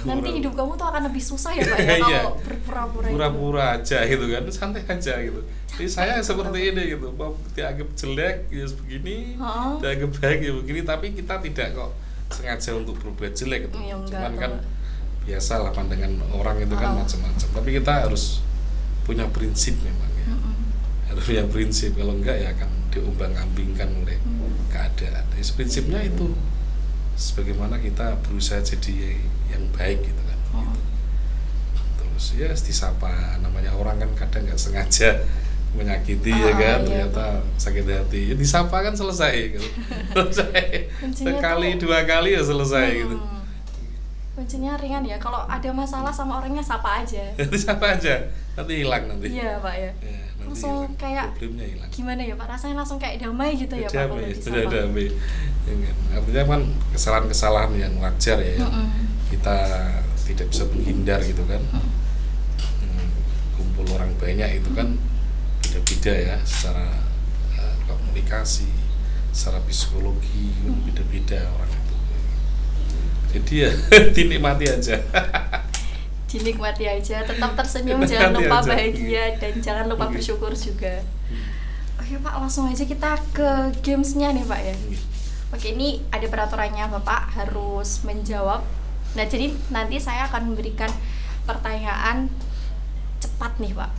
nanti hidup kamu tuh akan lebih susah ya Pak ya Iya. kalau berpura-pura itu. pura-pura aja gitu kan, santai aja gitu. Jadi saya seperti ini gitu, mau dianggap jelek ya begini, dianggap baik ya begini, tapi kita tidak kok sengaja untuk berbuat jelek gitu. Ya, enggak, Cuman kan Pak. biasalah pandangan orang itu kan macam-macam. Tapi kita harus punya prinsip memang ya. Harus punya prinsip, kalau enggak ya akan diombang-ambingkan oleh keadaan. Jadi prinsipnya itu sebagaimana kita berusaha jadi yang baik gitu kan. Gitu. Terus ya disapa, namanya orang kan kadang nggak sengaja menyakiti ya kan, iya, ternyata sakit hati. Ya disapa kan selesai gitu. Selesai. Kuncinya Sekali tuh- dua kali ya selesai gitu. Kuncinya ringan ya, kalau ada masalah sama orangnya sapa aja. Disapa aja, nanti hilang nanti. Iya Pak ya. Ya, nanti Langsung hilang. kayak Problemnya hilang. gimana ya Pak, rasanya langsung kayak damai gitu ya Pak kalau Damai, disapa. sudah damai. Ya kan? Artinya kan kesalahan-kesalahan yang wajar ya, yang kita tidak bisa menghindar gitu kan. Kumpul orang banyak itu kan beda-beda ya, secara komunikasi, secara psikologi beda-beda orang itu. Jadi ya dinikmati aja. Dinikmati aja, tetap tersenyum, Dinikmati jangan lupa aja. bahagia dan jangan lupa bersyukur juga. Oke Pak, langsung aja kita ke gamesnya nih Pak ya. Oke, ini ada peraturannya, Bapak harus menjawab. Nah, jadi nanti saya akan memberikan pertanyaan cepat nih Pak.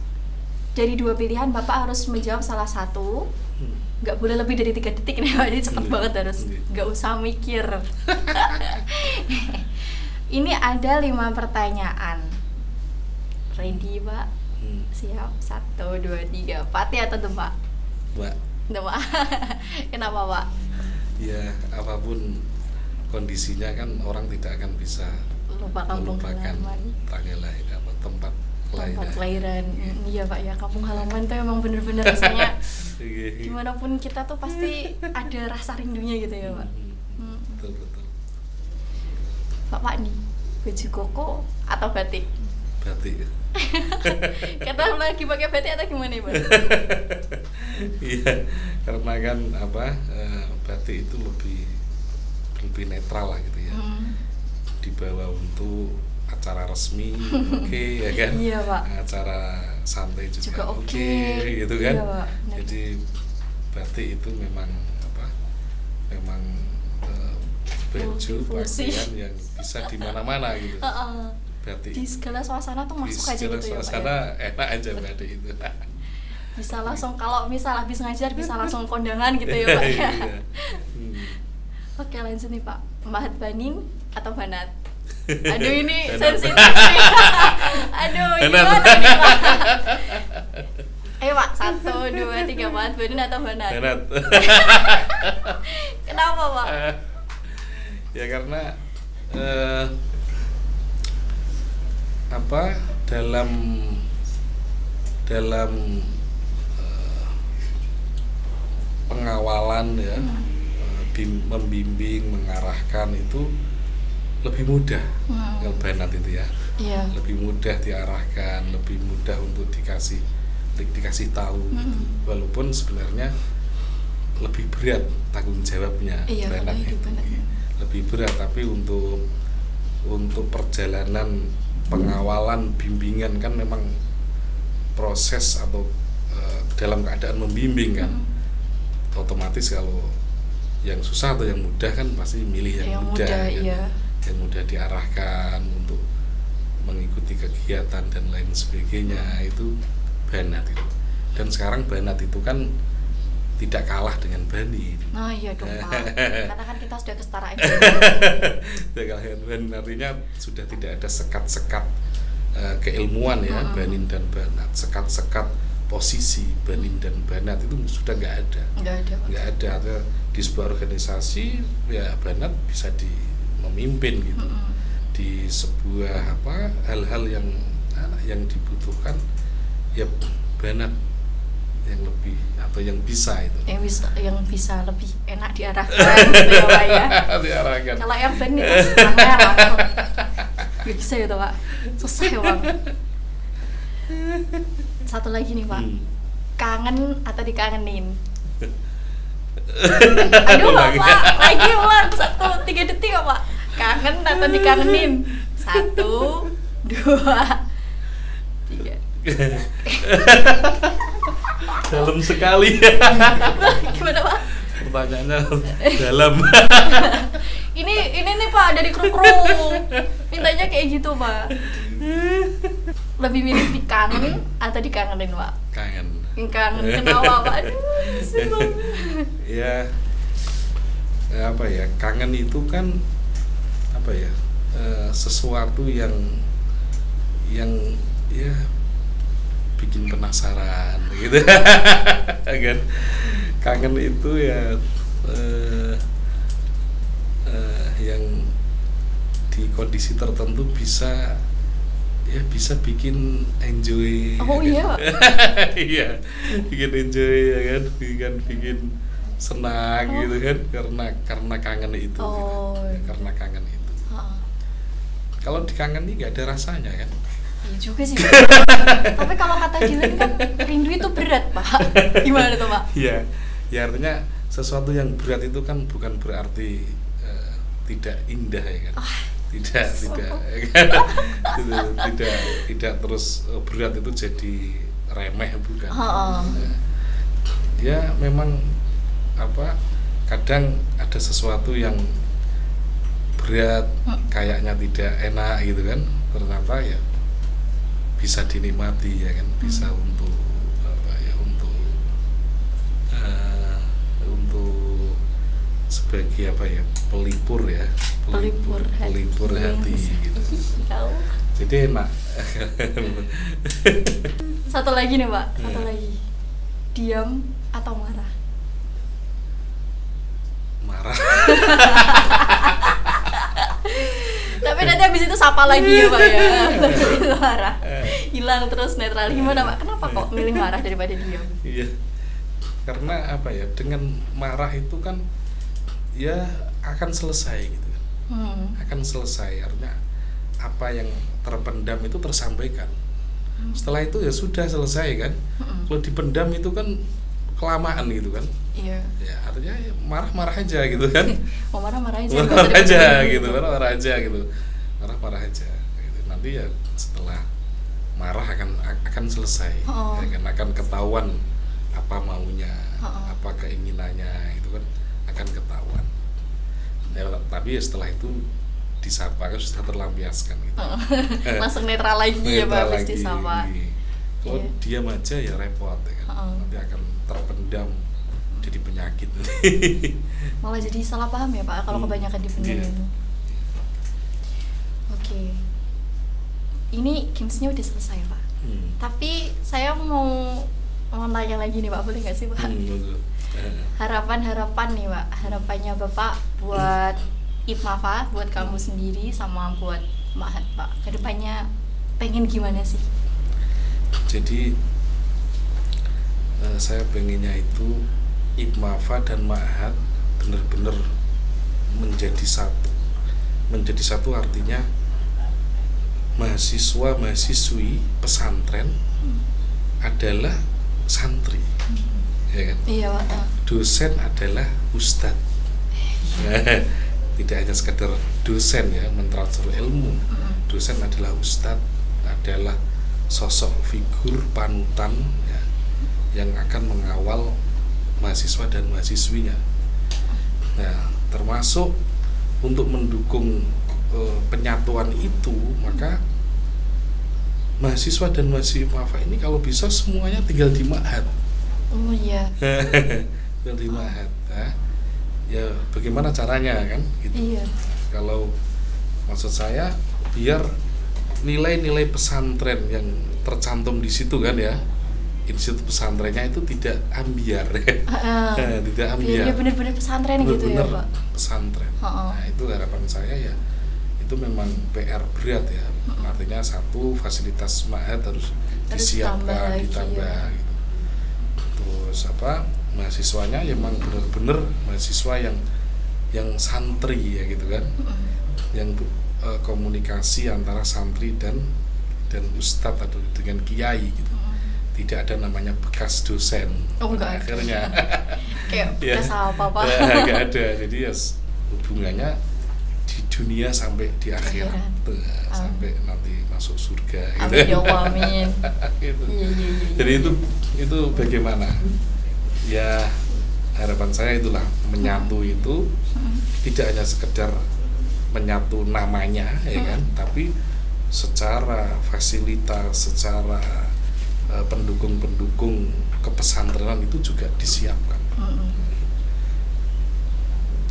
Dari dua pilihan Bapak harus menjawab salah satu. Nggak boleh lebih dari 3 detik nih Pak, jadi cepet banget harus. Nggak usah mikir. Ini ada 5 pertanyaan. Ready Pak? Siap, 1, 2, 3. Pati atau Pak? Mbak, Pak. Kenapa Pak? ya apapun kondisinya kan orang tidak akan bisa Lupa kampung melupakan halaman. tanggal lahir apa tempat Tempat kelahiran. kelahiran. Iya Pak ya, kampung halaman tuh emang bener-bener rasanya Iya. gimana pun kita tuh pasti ada rasa rindunya gitu ya Pak. Betul betul. Bapak nih, baju koko atau batik? Batik. Kita lagi pakai batik atau gimana Pak? Iya, karena kan batik itu lebih netral lah gitu ya. Dibawa untuk acara resmi, oke ya kan? Iya Pak. Acara santai juga, Juga oke. gitu kan? Iya, Pak. Benar. Jadi batik itu memang memang baju Multifungsi. pakaian yang bisa di mana-mana gitu. Batik. Di segala suasana tuh masuk aja Di segala gitu ya Pak suasana ya. enak aja batik itu. Bisa langsung, kalau misal habis ngajar bisa langsung kondangan gitu ya Pak ya. Iya. Oke, lanjut nih Pak. Mahat Banin atau Banat? Aduh ini Banat. sensitif nih. Aduh, gimana nih Pak? Ayo Pak, 1, 2, 3. Mahat Banin atau Banat? Banat. Kenapa Pak? Ya karena dalam pengawalan ya, membimbing, mengarahkan itu lebih mudah. Kalau Banat itu ya, Iya. lebih mudah diarahkan, lebih mudah untuk dikasih tahu gitu. Walaupun sebenarnya lebih berat tanggung jawabnya. Iya, Banat kalau itu hidup Banat. lebih berat, tapi untuk perjalanan pengawalan bimbingan kan memang proses atau dalam keadaan membimbing kan, otomatis kalau yang susah atau yang mudah kan pasti milih yang mudah kan? iya. Yang mudah diarahkan untuk mengikuti kegiatan dan lain sebagainya, itu Banat itu. Dan sekarang Banat itu kan tidak kalah dengan Bani. Nah iya dong Pak, karena kan kita sudah kesetaraan. Tidak kalah dengan Bani, artinya sudah tidak ada sekat-sekat keilmuan ya, Banin dan Banat. Sekat-sekat posisi Banin dan Banat itu sudah nggak ada. Nggak ada. Artinya di sebuah organisasi ya Banat bisa memimpin gitu. Di sebuah hal-hal yang dibutuhkan ya Banat yang lebih atau yang bisa itu. Yang bisa lebih enak diarahkan gitu ya Pak ya. Diarahkan. Kalau yang Ben itu setengah langsung nggak bisa gitu Pak, susah ya Pak. Satu lagi nih Pak, kangen atau dikangenin? Aduh Bapak, lagi ulang 1, 3 detik ya Pak. Kangen atau dikangenin? 1, 2, 3. Dalam sekali. Gimana Pak? Pertanyaannya dalam. Ini nih Pak dari kru. Mintanya kayak gitu Pak. Lebih milih dikangen atau dikangenin Pak? Kangen. Kangen kenapa Pak? Aduh, Ya, apa ya, kangen itu kan apa ya, sesuatu yang ya bikin penasaran gitu. Kan kangen itu ya yang di kondisi tertentu bisa bikin enjoy. Oh ya iya kan? Pak. Iya, bikin enjoy ya kan, bikin senang gitu kan, karena kangen itu. Oh, gitu. Karena kangen itu. Heeh. Kalau dikangeni nggak ada rasanya kan. Iya juga sih Pak. Tapi kalau kata Dylan kan rindu itu berat Pak. Gimana tuh Pak? Iya, ya artinya sesuatu yang berat itu kan bukan berarti tidak indah ya kan. Tidak terus berat itu jadi remeh, bukan. Ya memang apa, kadang ada sesuatu yang berat, kayaknya tidak enak gitu kan, ternyata ya bisa dinikmati ya kan, bisa untuk apa ya, untuk sebagai apa ya, pelipur hati gitu. Jadi enak. Satu lagi nih Pak, satu lagi. Diam atau marah? Marah. Tapi nanti habis itu sapa lagi ya Pak ya. Marah. Hilang terus netral. Gimana Pak? Kenapa kok milih marah daripada diam? Iya. Karena apa ya, dengan marah itu kan ya akan selesai gitu kan. Akan selesai, artinya apa yang terpendam itu tersampaikan. Setelah itu ya sudah selesai kan. Kalau dipendam itu kan kelamaan gitu kan. Iya. Ya artinya ya marah-marah aja gitu kan. Oh marah-marah aja. Marah aja gitu, marah aja gitu. Marah aja gitu. Nanti ya setelah marah akan selesai. Ya kan, akan ketahuan apa maunya, apa keinginannya, itu kan akan ketahuan. Ya, tapi setelah itu disapa kan sudah terlampiaskan gitu. Masuk netral lagi ya Pak, habis lagi. disapa. Kalau diam aja ya repot ya kan. Nanti akan terpendam jadi penyakit. Malah jadi salah paham ya Pak kalau kebanyakan dipendam itu. Oke. Ini gamesnya udah selesai Pak. Tapi saya mau nanya lagi nih Pak, boleh nggak sih Pak? Harapan nih Pak, harapannya Bapak buat IPMAFA, buat kamu sendiri sama buat Ma'had Pak, kedepannya pengen gimana sih? Jadi saya pengennya itu IPMAFA dan Ma'had benar-benar menjadi satu. Menjadi satu artinya mahasiswa-mahasiswi pesantren adalah santri, ya kan? Iya Pak. Dosen adalah ustadz. Tidak hanya sekedar dosen ya, mentransfer ilmu. Dosen adalah ustadz, adalah sosok figur panutan ya, yang akan mengawal mahasiswa dan mahasiswinya. Nah, termasuk untuk mendukung penyatuan itu, maka mahasiswa dan mahasiswi IPMAFA ini kalau bisa semuanya tinggal di Ma'had. Oh iya. Tinggal di Ma'had. Ya bagaimana caranya kan? Gitu. Iya. Kalau maksud saya biar nilai-nilai pesantren yang tercantum di situ kan ya, institut pesantrennya itu tidak ambiar, tidak ambiar. Biar benar-benar pesantren gitu ya Pak. Pesantren. Nah itu harapan saya ya. Itu memang PR berat ya. Artinya satu, fasilitas Ma'had harus disiapkan, ditambah gitu. Terus apa, mahasiswanya ya memang benar-benar mahasiswa yang santri ya gitu kan. Yang komunikasi antara santri dan ustadz atau dengan kiai gitu. tidak ada namanya bekas dosen. Enggak Akhirnya kayak ya, bekas apa nggak ada. Jadi ya hubungannya di dunia sampai di akhirat, sampai nanti masuk surga. Amin ya Allah, amin. Gitu. Iya. Jadi itu bagaimana? Ya harapan saya itulah, menyatu itu tidak hanya sekedar menyatu namanya ya kan, tapi secara fasilitas, secara pendukung-pendukung kepesantrenan itu juga disiapkan.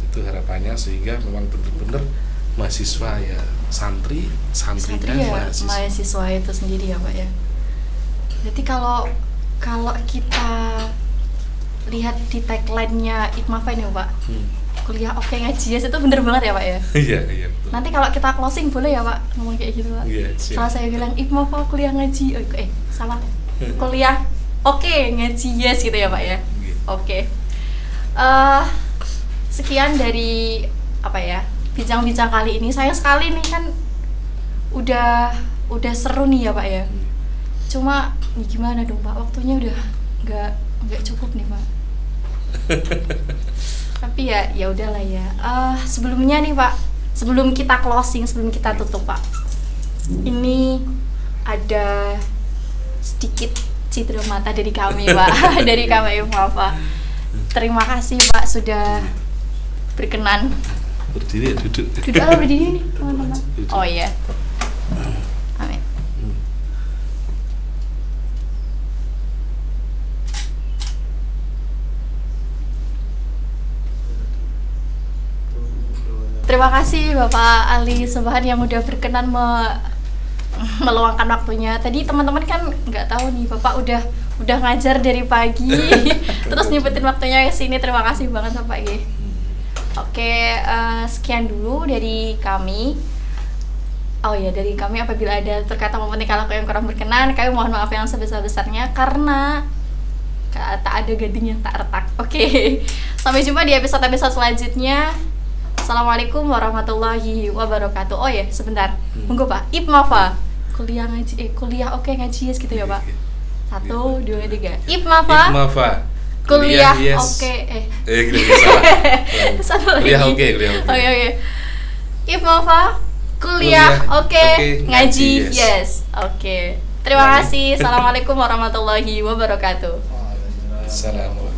Itu harapannya, sehingga memang benar-benar mahasiswa ya santri kan ya, mahasiswa itu sendiri ya Pak ya. Jadi kalau kita lihat di tagline-nya IPMAFA ini Pak, kuliah oke ngaji yes, itu bener banget ya Pak ya. Iya betul. Nanti kalau kita closing boleh ya Pak ngomong kayak gitu Pak. Iya, kalau saya bilang IPMAFA kuliah ngaji, salah, kuliah oke ngaji yes gitu ya Pak ya. Oke. Sekian dari apa ya, bincang-bincang kali ini. Sayang sekali nih kan udah seru nih ya Pak ya. Cuma nih gimana dong Pak, waktunya udah nggak cukup nih Pak. Tapi ya udahlah ya. Sebelumnya nih Pak, sebelum kita closing, sebelum kita tutup Pak, ini ada sedikit citra mata dari kami Pak, dari kami IPMAFA. Terima kasih Pak sudah berkenan. Berdiri ya, duduk. Berdiri nih teman-teman. Oh iya. Amin. Terima kasih Bapak Ali Subhan yang udah berkenan meluangkan waktunya. Tadi teman-teman kan nggak tahu nih Bapak udah ngajar dari pagi terus nyempetin waktunya ke sini. Terima kasih banget Bapak G. Oke, sekian dulu dari kami. Oh ya, dari kami apabila ada terkata memetik kalau yang kurang berkenan, kami mohon maaf yang sebesar-besarnya karena tak ada gading yang tak retak. Oke. Sampai jumpa di episode-episode selanjutnya. Assalamualaikum warahmatullahi wabarakatuh. Oh ya, sebentar. Monggo Pak, IPMAFA. Kuliah ngaji kuliah oke ngaji yes gitu ya Pak. 1 2 3. IPMAFA. Kuliah yes. Oke. Gitu salah. Satu lagi. Kuliah oke. Oke. IPMAFA. Kuliah oke ngaji yes. Oke. Terima kasih. Assalamualaikum warahmatullahi wabarakatuh. Assalamualaikum.